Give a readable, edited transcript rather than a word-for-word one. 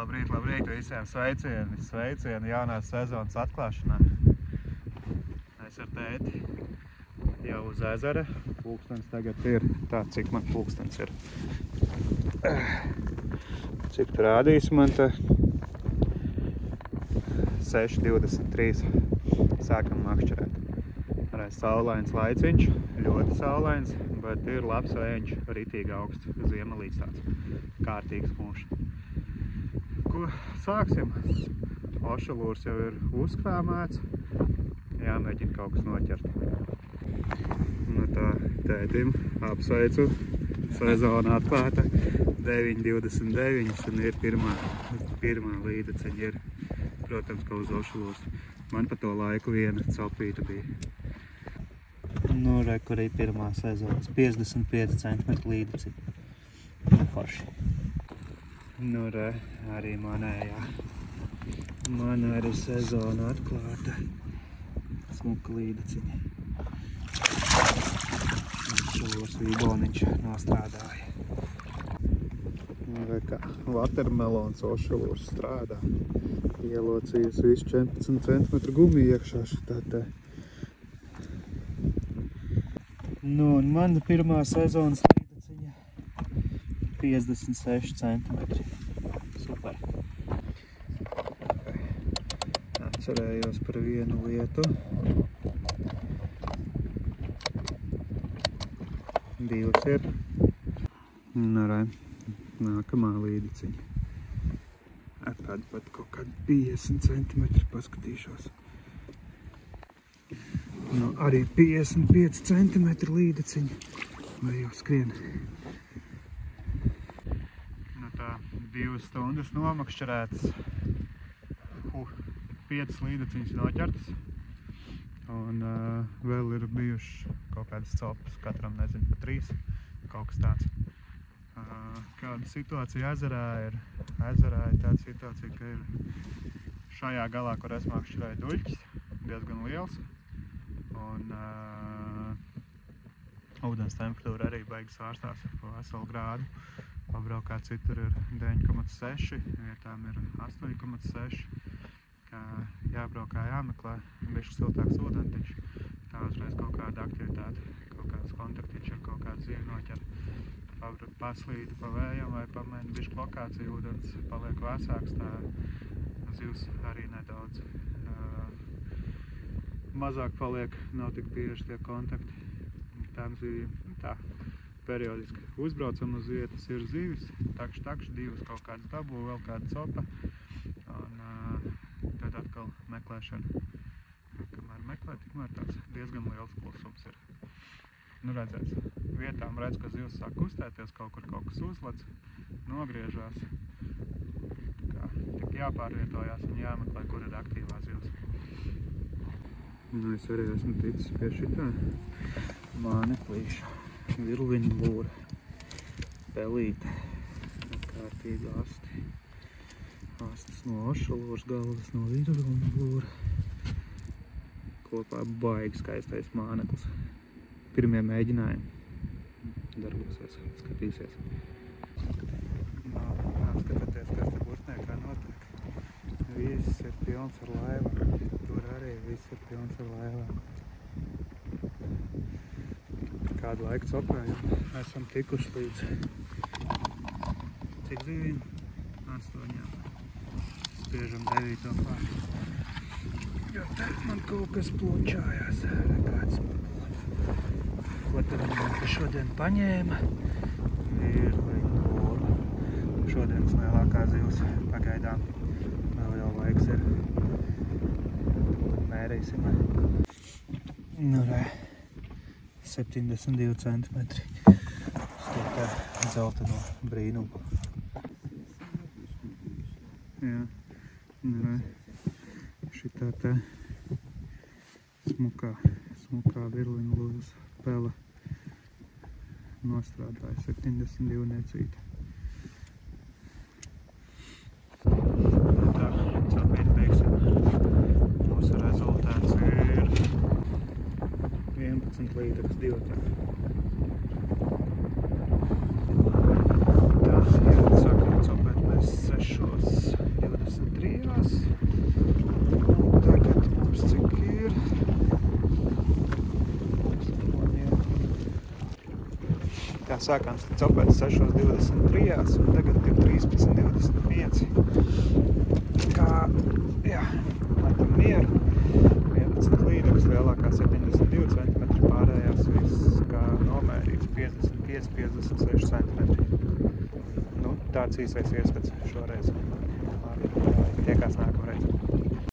Labrīt, labrīt visiem sveicieni jaunās sezonas atklāšanā. Es ar tēti jau uz ezera. Pulkstens tagad ir tā, cik man pulkstens ir. Cik tu rādīsi man te? 6:23. Sākam makšķerēt. Reiz saulains laiciņš, ļoti saulains, bet ir labs vējiņš, ritīgi augsts, ziemelīts tāds, kārtīgs mūšs. Ko sāksim? Ošalūrs jau ir uzkrāmēts, jāmēģina kaut kas noķert. Nu tā, tētim apsveicu, sezona atklāta, 9:29 un ir pirmā līdeceņa ir, protams, ka uz Ošalūrs. Man pa to laiku viena celpīta bija. Nu, re, kur ir pirmā sezonas, 55 cm līdeci. Forši. Nu, re, arī manējā. Man arī sezona atklāta. Smuka līdeciņa. Šos vīboniņš nostrādāja. Nu, re, kā watermelons Ošalūrs strādā. Ielocījus visu 14 cm gumiju iekšā šitā te. Nu, un mana pirmā sezonas līdeciņa 56 cm. Super. Atcerējos par vienu lietu. Divas ir. Nu, re, nākamā līdeciņa. Ar tādu pat kaut kādu 50 cm paskatīšos. Nu, arī 55 cm līdeciņa. Vai jau skrien. Nu tā, 2 stundas nomakšķerētas. 5 līdeciņas noķertas. Un vēl ir bijuši kaut kādas celpas, katram nezinu, pa 3. Kaut kas tāds. Kāda situācija ezerā ir? Ezerā ir tāda situācija, ka ir šajā galā, kur es makšķerēju, duļķis, diezgan liels. Un ūdens temperatūra arī beigas svārstās pa veselu grādu. Pabraukā citur ir 9,6, vietām ir 8,6. Jābraukā, jāmeklē, bišķi siltāks ūdentiņš. Tā uzreiz kaut kāda aktivitāte, kaut kāds kontaktiņš ar kaut kādu zīvi noķer. Paslīdu pa vējam vai pamēģina bišķi lokāciju, ūdens paliek vēsāks, tā zivs arī nedaudz mazāk paliek, nav tik bieži tie kontakti. Tām zivīm, tā, periodiski uzbraucam uz vietas, ir zivis, takš, divas kaut kādas dabū, vēl kāda copa, un tad atkal meklēšana. Kamēr meklē, tikmēr tāds diezgan liels klusums ir. Nu, redzēs, vietām redz, ka zivs sāk kustēties, kaut kur kaut kas uzlec, nogriežās. Tik jāpārvietojās un jāmeklē, kur ir aktīvā zivs. Nu, es arī esmu ticis pie šitā māneklīša, virliņa lūra, pelīte, kārtīga asti. Astas no Ošalūras galvas, no virliņa lūra. Kopā baigi skaistais māneklis. Pirmie mēģinājumi darbosies, skatīsies. Apskatieties, kas te burtniekā notiek. Viss ir pilns ar laivām. Tur arī viss ir pilns ar laivām. Kādu laiku copējam, esam tikuši līdz cik zivīm? 8. Spiežam 9. pāri. Jo te man kaut kas pločājās. Kāds ko tad man šodien paņēma? Virliņa lūra. Šodienas lielākā zivs pagaidām. Vēl jau laiks ir. Mērīsim. Nu, re, 72 cm. Uz to dzelteno brīnumu. Jā, nu, re, šitā te smukā virliņa lūras pele nostrādāja 72 necīti. Tā, celpīt beigsim. Mūsu rezultāts ir 11 līdzekas 2. Tā, jā, sākam celpēt mēs 6. kā sākām copēt 6.23 un tagad ir 13.25. Kā, jā, metam mieru. 11 līdekļus, lielākā 72 cm, pārējās viss kā nomērīts 55-56 cm. Nu, tāds īsais ieskats šoreiz. Labi, tiekās nākamreiz.